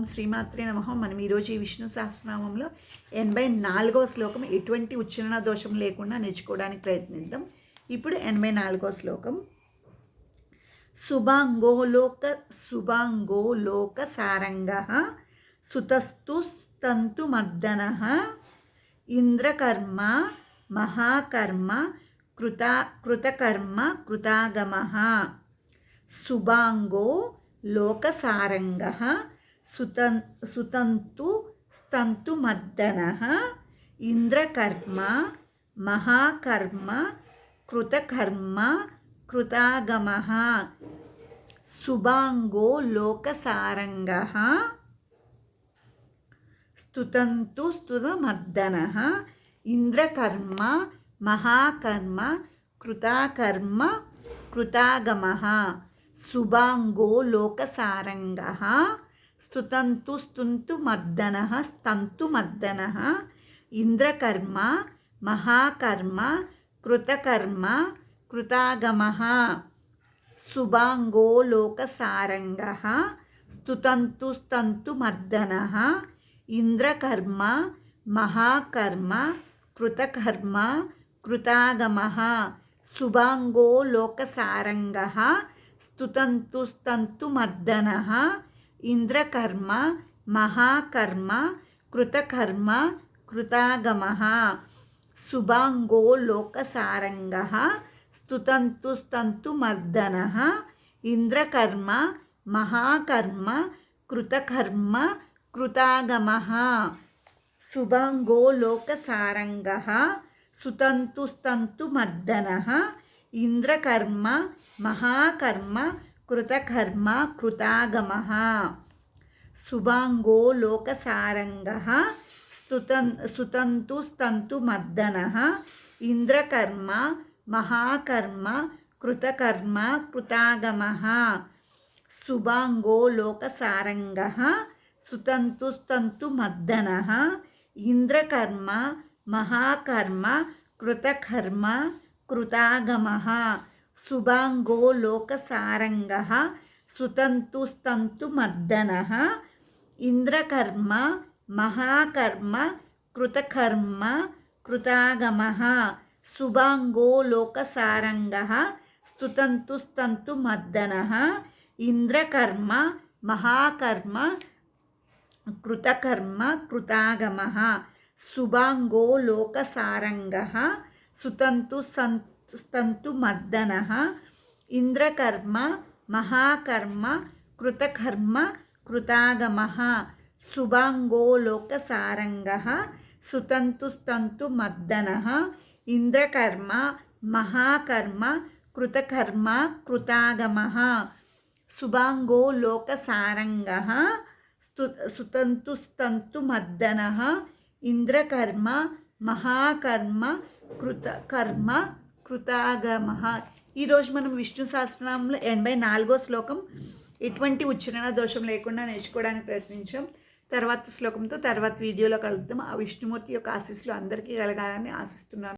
శ్రీమాత్రే నమః. మనం ఈరోజు ఈ విష్ణు సహస్రనామంలో 84వ శ్లోకం ఎటువంటి ఉచ్చారణ దోషం లేకుండా నేర్చుకోవడానికి ప్రయత్నిద్దాం. ఇప్పుడు 84వ శ్లోకం. శుభాంగో లోక సారంగః సుతస్తు తంతు మర్దనః ఇంద్రకర్మ మహాకర్మ కృతకర్మ కృతాగమః. శుభాంగో లోకసారంగః సుతంతు స్తంతు మర్దనః ఇంద్రకర్మ మహాకర్మ కృతకర్మ కృతాగమః. శుభాంగో లోకసారంగః స్తుతంతు స్తుతమర్దనః ఇంద్రకర్మ మహాకర్మ కృతాకర్మ కృతాగమః. శుభాంగో లోకసారంగః స్తుతంతు స్తుంతు మర్దనః స్తంతు మర్దనః ఇంద్రకర్మ మహాకర్మ కృతకర్మ కృతాగమః. శుభాంగో లోకసారంగః స్తుతంతు స్తन्तు మర్దనః ఇంద్రకర్మ మహాకర్మ కృతకర్మ కృతాగమః. శుభాంగో లోకసారంగః స్తుతంతు స్తन्तు మర్దనః ఇంద్రకర్మ మహాకర్మ కృతకర్మ కృతాగమః. శుభాంగో లోకసారంగః స్తుతంతు స్తन्तు మర్దనః ఇంద్రకర్మ మహాకర్మ కృతకర్మ కృతాగమః. శుభాంగో లోకసారంగః సుతంతు స్తन्तు మర్దనః ఇంద్రకర్మ మహాకర్మ కృతకర్మ కృతాగమః. శుభాంగో లోకసారంగః సుతంతు స్తन्तు మర్దనః ఇంద్రకర్మ మహాకర్మ కృతకర్మ కృతాగమః. శుభాంగో లోకసారంగః సుతంతు స్తन्तు మర్దనః ఇంద్రకర్మ మహాకర్మ కృతకర్మ కృతాగమః. శుభాంగో లోకసారంగః సుతంతు స్తन्तు మర్దనః ఇంద్రకర్మ మహాకర్మ కృతకర్మ కృతాగమః. శుభాంగో లోకసారంగః స్తుతంతు స్తन्तు మర్దనః ఇంద్రకర్మ మహాకర్మ కృతకర్మ కృతాగమః. శుభాంగో లోకసారంగః సుతంతు స్తन्तు మర్దనః ఇంద్రకర్మ మహాకర్మ కృతకర్మ కృతాగమః. శుభాంగో లోకసారంగః సుతంతు స్తन्तు మర్దనః ఇంద్రకర్మ మహాకర్మ కృతకర్మ కృతాగమః. శుభాంగో లోకసారంగః సుతంతు స్తन्तు మర్దనః ఇంద్రకర్మ మహాకర్మ కృతకర్మ కృతాగమః. ఈరోజు మనం విష్ణు సహస్రనామంలో 84వ శ్లోకం ఎటువంటి ఉచ్చారణ దోషం లేకుండా నేర్చుకోవడానికి ప్రయత్నించాం. తర్వాత శ్లోకంతో తర్వాత వీడియోలో కలుద్దాం. ఆ విష్ణుమూర్తి యొక్క ఆశీస్సులు అందరికీ కలగాలని ఆశిస్తున్నాను.